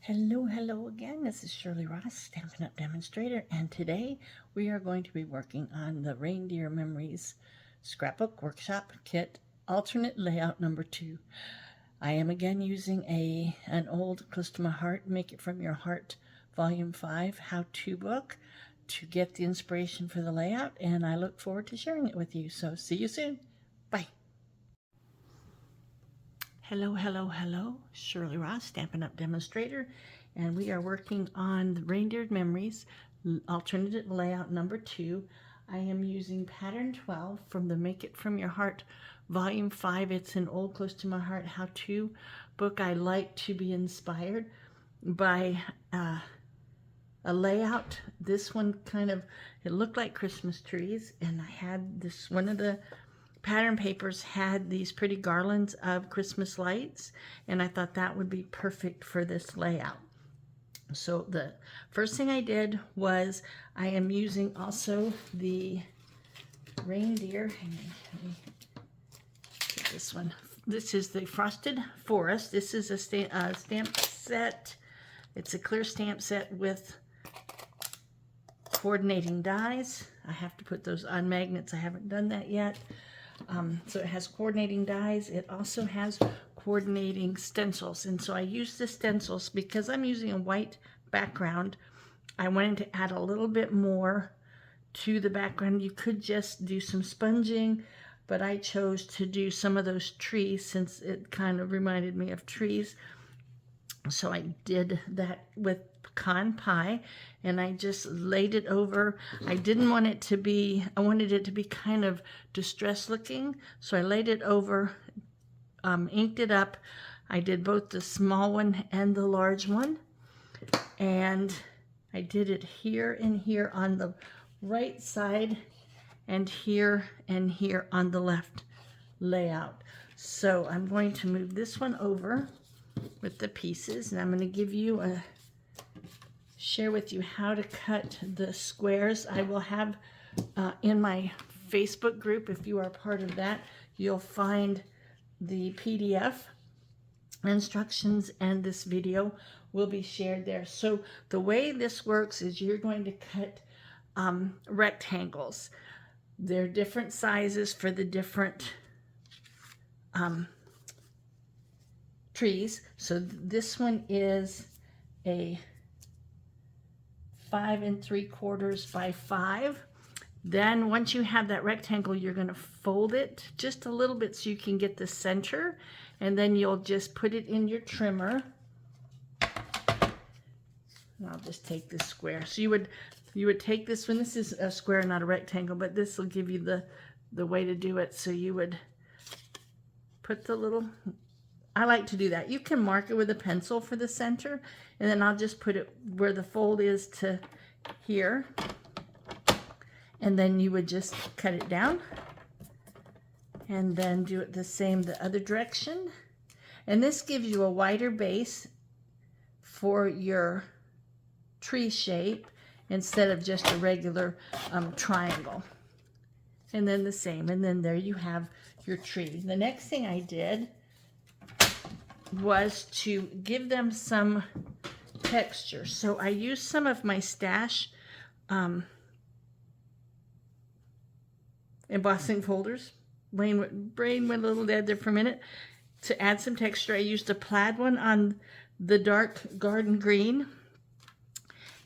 Hello again. This is Shirley Ross, Stampin' Up! Demonstrator, and today we are going to be working on the Reindeer Memories Scrapbook Workshop Kit alternate layout number 2. I am again using an old Close to My Heart, Make It From Your Heart Volume 5 how-to book to get the inspiration for the layout, and I look forward to sharing it with you. So see you soon. Bye. Hello, Shirley Ross, Stampin' Up! Demonstrator, and we are working on the Reindeer Memories alternate layout number 2. I am using pattern 12 from the Make It From Your Heart volume 5. It's an old Close to My Heart how-to book. I like to be inspired by a layout. This one it looked like Christmas trees, and I had this, one of the pattern papers had these pretty garlands of Christmas lights, and I thought that would be perfect for this layout. So the first thing I did was I am using also the reindeer. Let me get this one. This is the Frosted Forest. This is a stamp set. It's a clear stamp set with coordinating dies. I have to put those on magnets. I haven't done that yet. So it has coordinating dies. It also has coordinating stencils, and so I use the stencils because I'm using a white background. I wanted to add a little bit more to the background. You could just do some sponging, but I chose to do some of those trees since it kind of reminded me of trees. So I did that with pecan pie, and I just laid it over. I didn't want it to be, I wanted it to be kind of distressed looking, so I laid it over, inked it up. I did both the small one and the large one, and I did it here and here on the right side, and here on the left layout. So I'm going to move this one over with the pieces, and I'm going to give you share with you how to cut the squares. I will have in my Facebook group, if you are part of that, you'll find the PDF instructions, and this video will be shared there. So the way this works is you're going to cut rectangles. They're different sizes for the different trees. So this one is a 5 3/4 by 5. Then once you have that rectangle, you're going to fold it just a little bit so you can get the center, and then you'll just put it in your trimmer. And I'll just take this square. So you would take this one. This is a square, not a rectangle, but this will give you the way to do it. So you would put the little, I like to do that. You can mark it with a pencil for the center, and then I'll just put it where the fold is to here, and then you would just cut it down, and then do it the same the other direction. And this gives you a wider base for your tree shape instead of just a regular triangle. And then the same, and then there you have your tree. The next thing I did was to give them some texture. So I used some of my stash embossing folders. Brain went a little dead there for a minute. To add some texture, I used a plaid one on the dark garden green,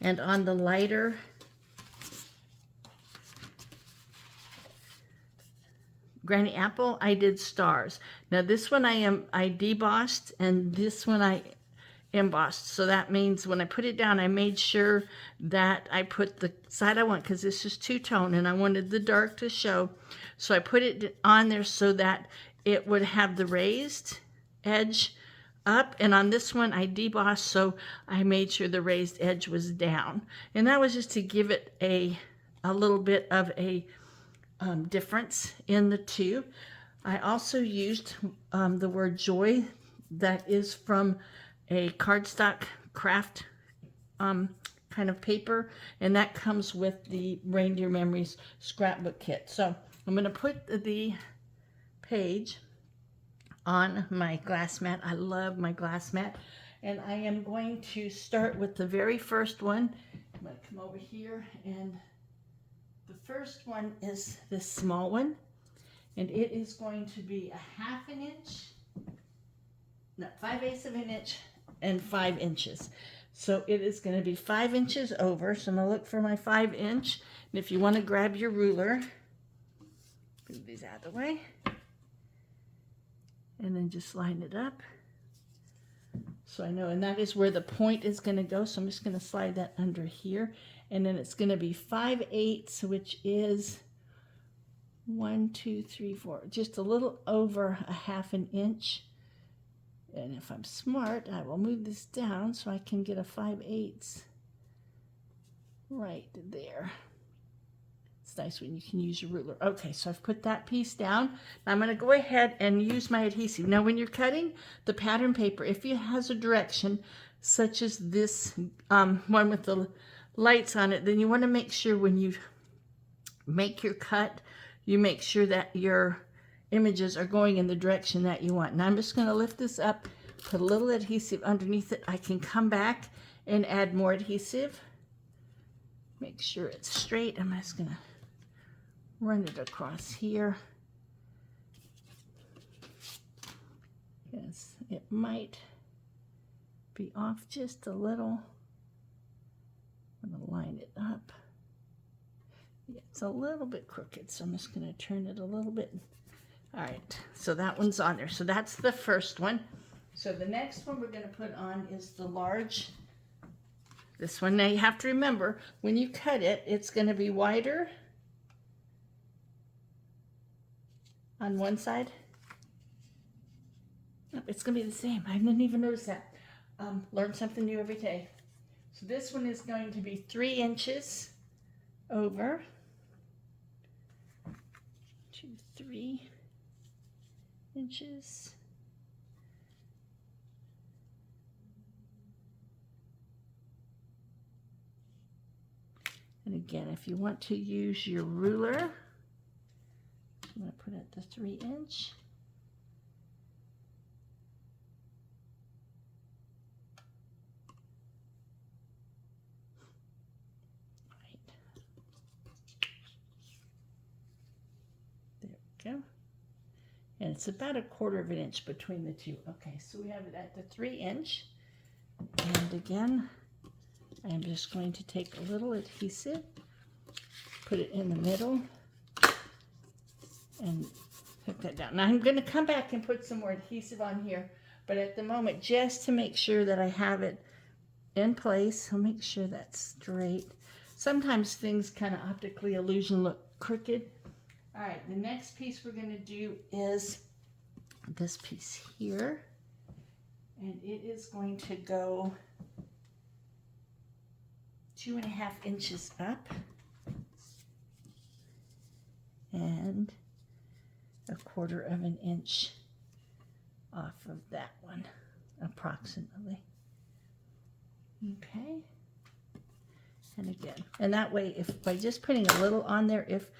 and on the lighter Granny Apple, I did stars. Now this one I debossed, and this one I embossed. So that means when I put it down, I made sure that I put the side I want, because this is two-tone and I wanted the dark to show. So I put it on there so that it would have the raised edge up, and on this one I debossed, so I made sure the raised edge was down. And that was just to give it a little bit of a difference in the two. I also used the word joy, that is from a cardstock craft kind of paper, and that comes with the Reindeer Memories scrapbook kit. So I'm going to put the page on my glass mat. I love my glass mat. And I am going to start with the very first one. I'm going to come over here, and the first one is this small one, and it is going to be 1/2 inch, no, 5/8 of an inch and 5 inches. So it is going to be 5 inches over. So I'm going to look for my 5 inch. And if you want to grab your ruler, move these out of the way, and then just line it up. So I know, and that is where the point is going to go. So I'm just going to slide that under here. And then it's going to be 5/8, which is 1, 2, 3, 4, just a little over 1/2 an inch. And if I'm smart, I will move this down so I can get a 5/8 right there. It's nice when you can use your ruler. Okay, so I've put that piece down. Now I'm going to go ahead and use my adhesive. Now when you're cutting the pattern paper, if it has a direction, such as this one with the lights on it, then you want to make sure when you make your cut, you make sure that your images are going in the direction that you want. Now I'm just going to lift this up, put a little adhesive underneath it. I can come back and add more adhesive. Make sure it's straight. I'm just going to run it across here. Yes, it might be off just a little. I'm going to line it up. Yeah, it's a little bit crooked, so I'm just going to turn it a little bit. All right, so that one's on there. So that's the first one. So the next one we're going to put on is the large. This one, now you have to remember, when you cut it, it's going to be wider on one side. Nope, it's going to be the same. I didn't even notice that. Learn something new every day. So this one is going to be 3 inches over. 2, 3 inches. And again, if you want to use your ruler, I'm going to put at the 3 inch. Right. There we go. And it's about 1/4 inch between the two. Okay, so we have it at the 3 inch. And again, I'm just going to take a little adhesive, put it in the middle, and hook that down. Now I'm going to come back and put some more adhesive on here, but at the moment, just to make sure that I have it in place, I'll make sure that's straight. Sometimes things kind of optically illusion look crooked. All right, the next piece we're going to do is this piece here, and it is going to go 2.5 inches up and 1/4 inch off of that one, approximately. Okay, and again, and that way, if by just putting a little on there, if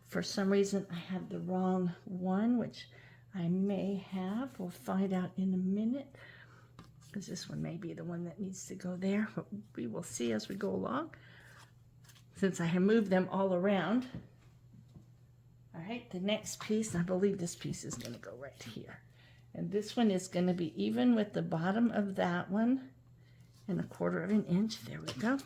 for some reason I have the wrong one, which I may have, we'll find out in a minute, because this one may be the one that needs to go there, but we will see as we go along, since I have moved them all around. All right, the next piece, I believe this piece is going to go right here. And this one is going to be even with the bottom of that one and 1/4 inch. There we go.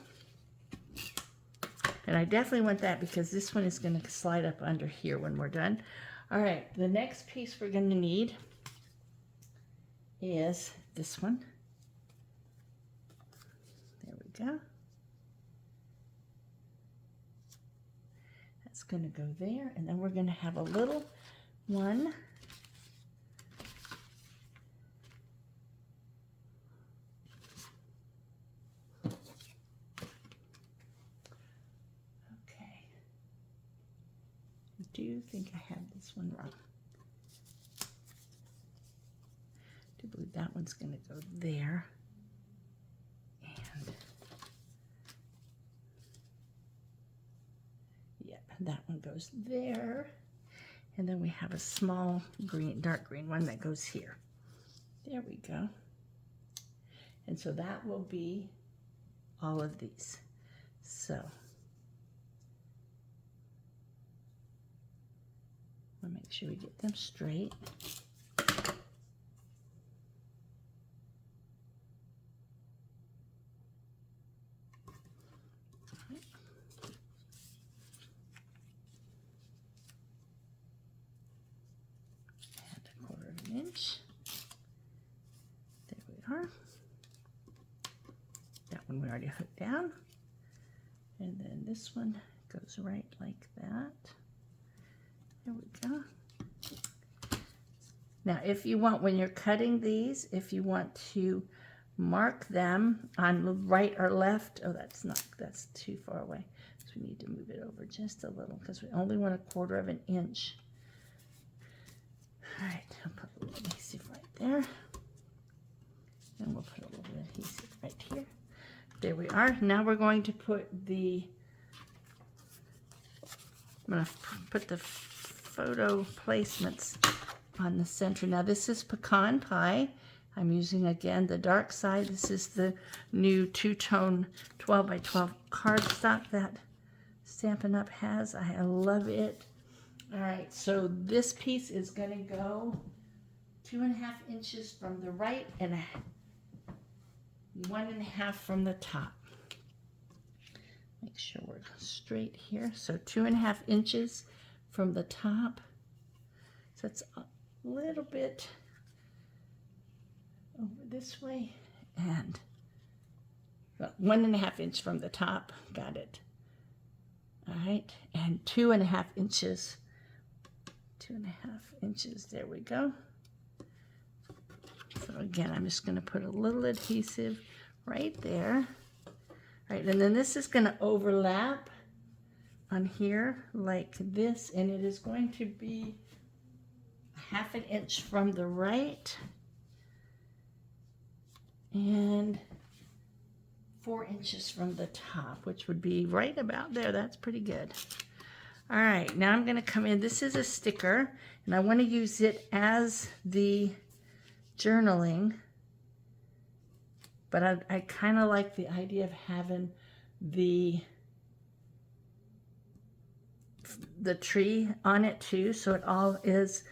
And I definitely want that because this one is going to slide up under here when we're done. All right, the next piece we're going to need is this one. There we go. That's going to go there, and then we're going to have a little one. I do think I have this one wrong. I do believe that one's going to go there. And yep, that one goes there. And then we have a small green, dark green one that goes here. There we go. And so that will be all of these. So we'll make sure we get them straight. Inch. There we are. That one we already hooked down. And then this one goes right like that. There we go. Now if you want, when you're cutting these, if you want to mark them on the right or left, oh that's too far away. So we need to move it over just a little because we only want 1/4 of an inch. All right, I'll put a little adhesive right there. And we'll put a little adhesive right here. There we are. Now we're going to put I'm going to put the photo placements on the center. Now this is pecan pie. I'm using, again, the dark side. This is the new two-tone 12 by 12 cardstock that Stampin' Up! Has. I love it. All right, so this piece is going to go 2.5 inches from the right and 1.5 from the top. Make sure we're straight here. So 2.5 inches from the top. So it's a little bit over this way and 1.5 inch from the top. Got it. All right, and 2.5 inches. 2.5 inches, there we go. So again, I'm just going to put a little adhesive right there. All right, and then this is going to overlap on here like this, and it is going to be 1/2 inch from the right and 4 inches from the top, which would be right about there. That's pretty good. All right, now I'm going to come in. This is a sticker, and I want to use it as the journaling, but I kind of like the idea of having the tree on it too, so it all is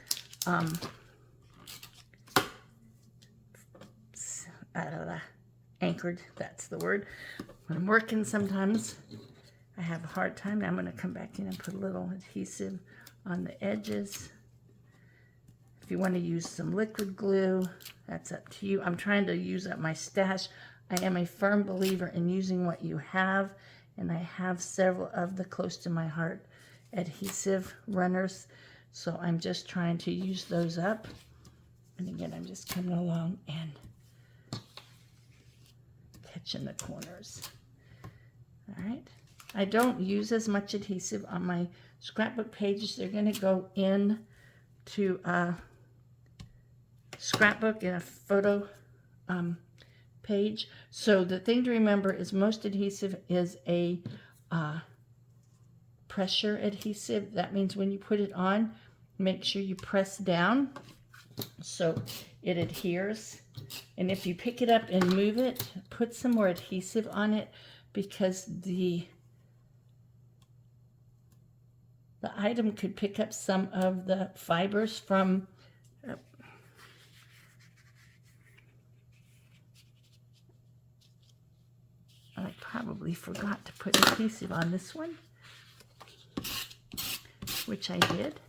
anchored. That's the word. When I'm working, sometimes I have a hard time. Now I'm going to come back in and put a little adhesive on the edges. If you want to use some liquid glue, that's up to you. I'm trying to use up my stash. I am a firm believer in using what you have, and I have several of the close to my heart adhesive runners, so I'm just trying to use those up. And again, I'm just coming along and catching the corners. All right. I don't use as much adhesive on my scrapbook pages. They're going to go in to a scrapbook in a photo page. So the thing to remember is most adhesive is a pressure adhesive. That means when you put it on, make sure you press down so it adheres. And if you pick it up and move it, put some more adhesive on it, because the item could pick up some of the fibers from I probably forgot to put adhesive on this one, which I did.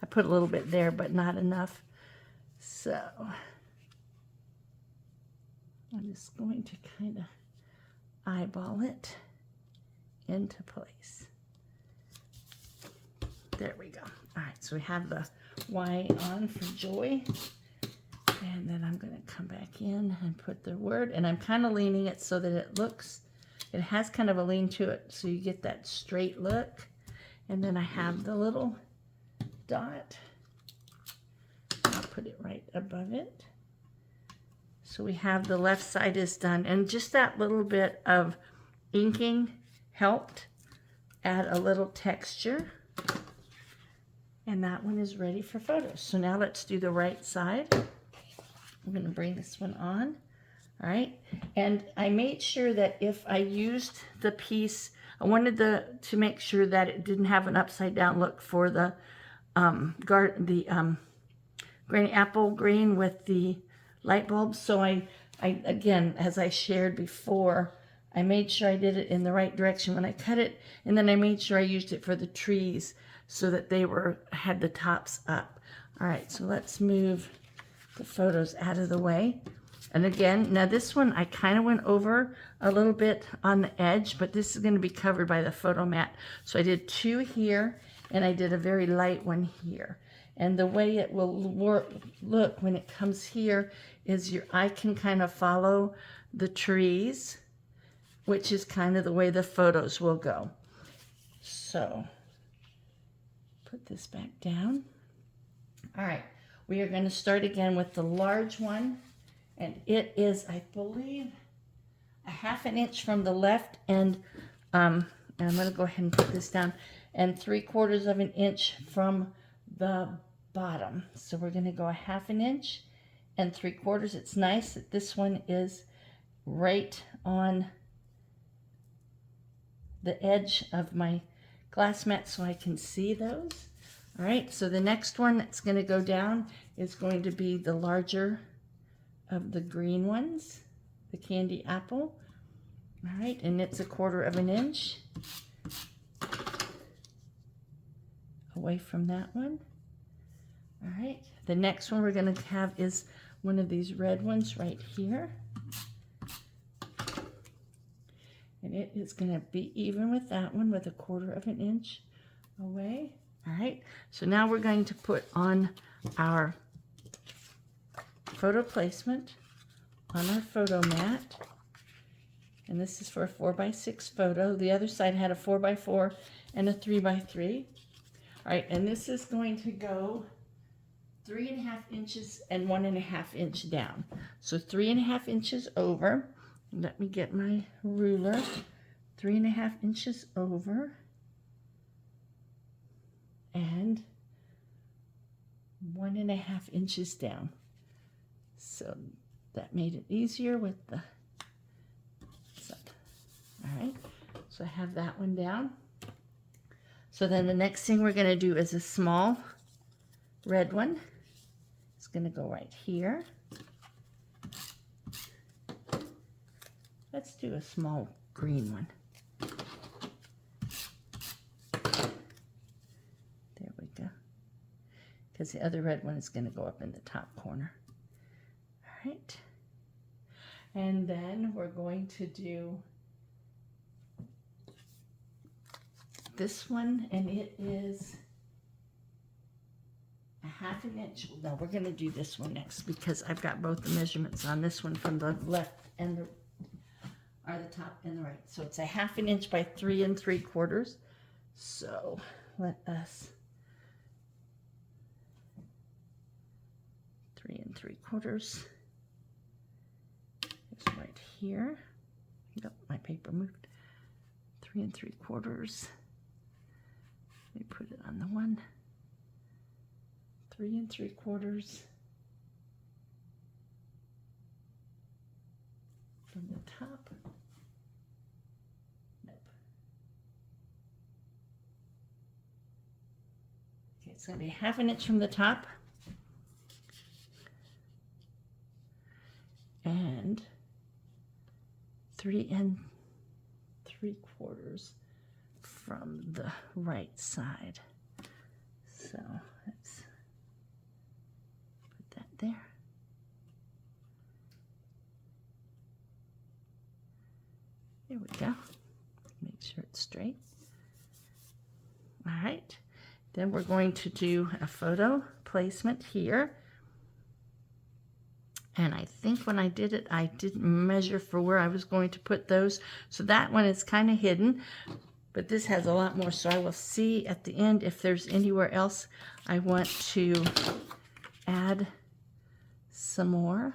I put a little bit there, but not enough. So I'm just going to kind of eyeball it into place. There we go. All right, so we have the Y on for joy. And then I'm going to come back in and put the word. And I'm kind of leaning it so that it has kind of a lean to it, so you get that straight look. And then I have the little dot. I'll put it right above it. So we have the left side is done. And just that little bit of inking helped add a little texture. And that one is ready for photos. So now let's do the right side. I'm going to bring this one on. All right, and I made sure that if I used the piece, I wanted to make sure that it didn't have an upside down look for the granny apple green with the light bulbs. So I again, as I shared before, I made sure I did it in the right direction when I cut it, and then I made sure I used it for the trees so that they had the tops up. All right, so let's move the photos out of the way. And again, now this one I kind of went over a little bit on the edge, but this is going to be covered by the photo mat. So I did 2 here, and I did a very light one here. And the way it will look when it comes here is your eye can kind of follow the trees, which is kind of the way the photos will go. So put this back down. All right, we are going to start again with the large one. And it is, I believe, a 1/2 inch from the left, and I'm going to go ahead and put this down, and 3/4 inch from the bottom. So we're going to go a 1/2 inch and 3/4. It's nice that this one is right on the edge of my glass mat so I can see those. All right, so the next one that's going to go down is going to be the larger of the green ones, the candy apple. All right, and it's a 1/4 inch away from that one. All right, the next one we're going to have is one of these red ones right here. And it is going to be even with that one with a 1/4 inch away. All right, so now we're going to put on our photo placement on our photo mat, and this is for a 4x6 photo. The other side had a 4x4 and a 3x3. All right, and this is going to go 3.5 inches and 1.5 inch down. So 3.5 inches over. Let me get my ruler. 3.5 inches over and 1.5 inches down. So that made it easier with the side. All right, so I have that one down. So then the next thing we're going to do is a small red one. It's going to go right here. Let's do a small green one. There we go. Because the other red one is going to go up in the top corner. All right. And then we're going to do this one, and it is a 1/2 inch. No, we're going to do this one next because I've got both the measurements on this one from the left and the top and the right. So it's a 1/2 inch by 3 3/4. So let us 3 3/4. It's right here. Nope, my paper moved. 3 3/4. Let me put it on the one. 3 3/4 from the top. Nope. Okay, it's going to be 1/2 inch from the top and 3 3/4 from the right side. So let's put that there. There we go. Make sure it's straight. All right. Then we're going to do a photo placement here. And I think when I did it, I didn't measure for where I was going to put those. So that one is kind of hidden, but this has a lot more. So I will see at the end if there's anywhere else I want to add some more.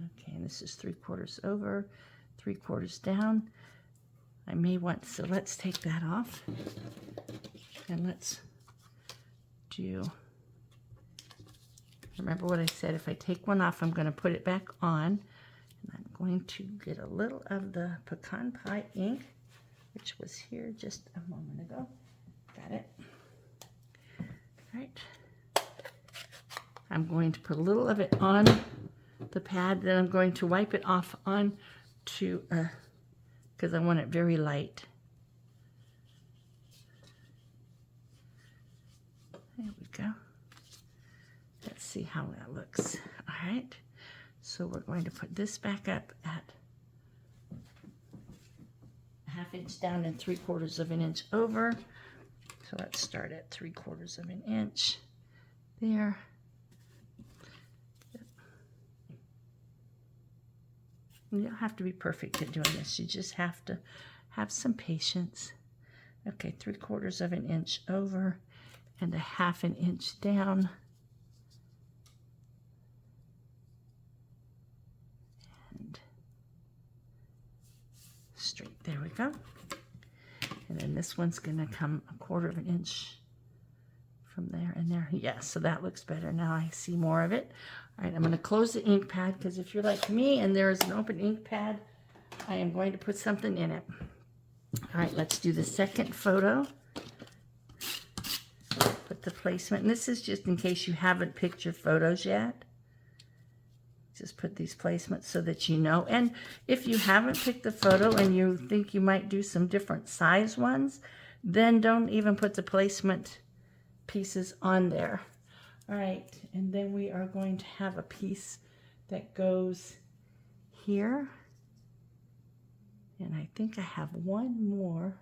Okay, and this is 3/4 over, 3/4 down. I may want, so let's take that off. And let's do, remember what I said, if I take one off, I'm going to put it back on. And I'm going to get a little of the pecan pie ink, which was here just a moment ago. Got it. All right. I'm going to put a little of it on the pad, then I'm going to wipe it off on to, because I want it very light. There we go. Let's see how that looks. All right. So we're going to put this back up at 1/2 inch down and 3/4 of an inch over. So let's start at 3/4 of an inch there. You don't have to be perfect at doing this. You just have to have some patience. Okay, 3/4 of an inch over and 1/2 an inch down. And straight, there we go. And then this one's gonna come 1/4 of an inch from there and there. Yeah, so that looks better. Now I see more of it. All right, I'm going to close the ink pad because if you're like me and there is an open ink pad, I am going to put something in it. All right, let's do the second photo. Put the placement, and this is just in case you haven't picked your photos yet. Just put these placements so that you know. And if you haven't picked the photo and you think you might do some different size ones, then don't even put the placement pieces on there. All right, and then we are going to have a piece that goes here. And I think I have one more.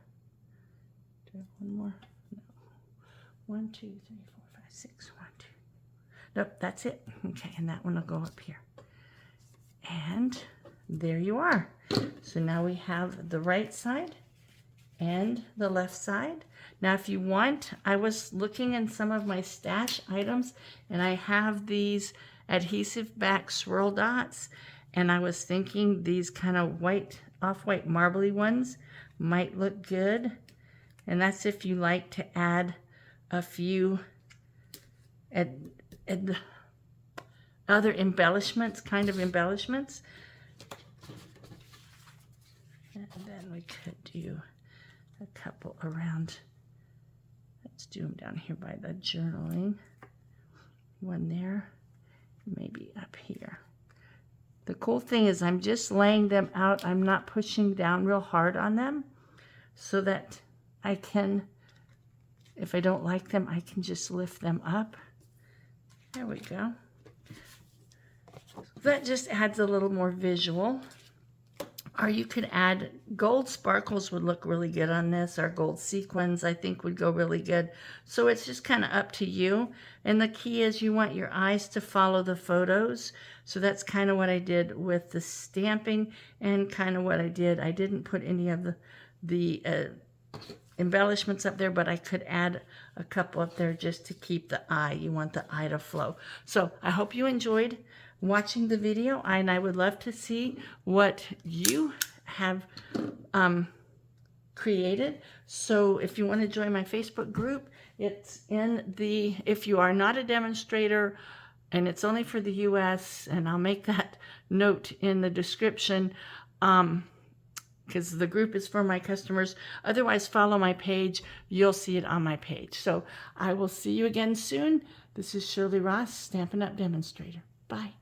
Do I have one more? No. 1, 2, 3, 4, 5, 6, 1, 2. Nope, that's it. Okay, and that one will go up here. And there you are. So now we have the right side and the left side. Now if you want, I was looking in some of my stash items and I have these adhesive back swirl dots, and I was thinking these kind of white, off-white marbly ones might look good. And that's if you like to add a few other embellishments, kind of embellishments. And then we could do a couple around. Let's do them down here by the journaling. One there, maybe up here. The cool thing is I'm just laying them out. I'm not pushing down real hard on them so that I can, if I don't like them, I can just lift them up. There we go. That just adds a little more visual. Or you could add gold sparkles, would look really good on this, or gold sequins I think would go really good. So it's just kind of up to you. And the key is you want your eyes to follow the photos. So that's kind of what I did with the stamping and kind of what I did. I didn't put any of the embellishments up there, but I could add a couple up there just to keep the eye. You want the eye to flow. So I hope you enjoyed watching the video, and I would love to see what you have created. So if you want to join my Facebook group, it's in the, if you are not a demonstrator, and it's only for the US, and I'll make that note in the description, because the group is for my customers. Otherwise, follow my page. You'll see it on my page. So I will see you again soon. This is Shirley Ross, Stampin' Up! Demonstrator. Bye.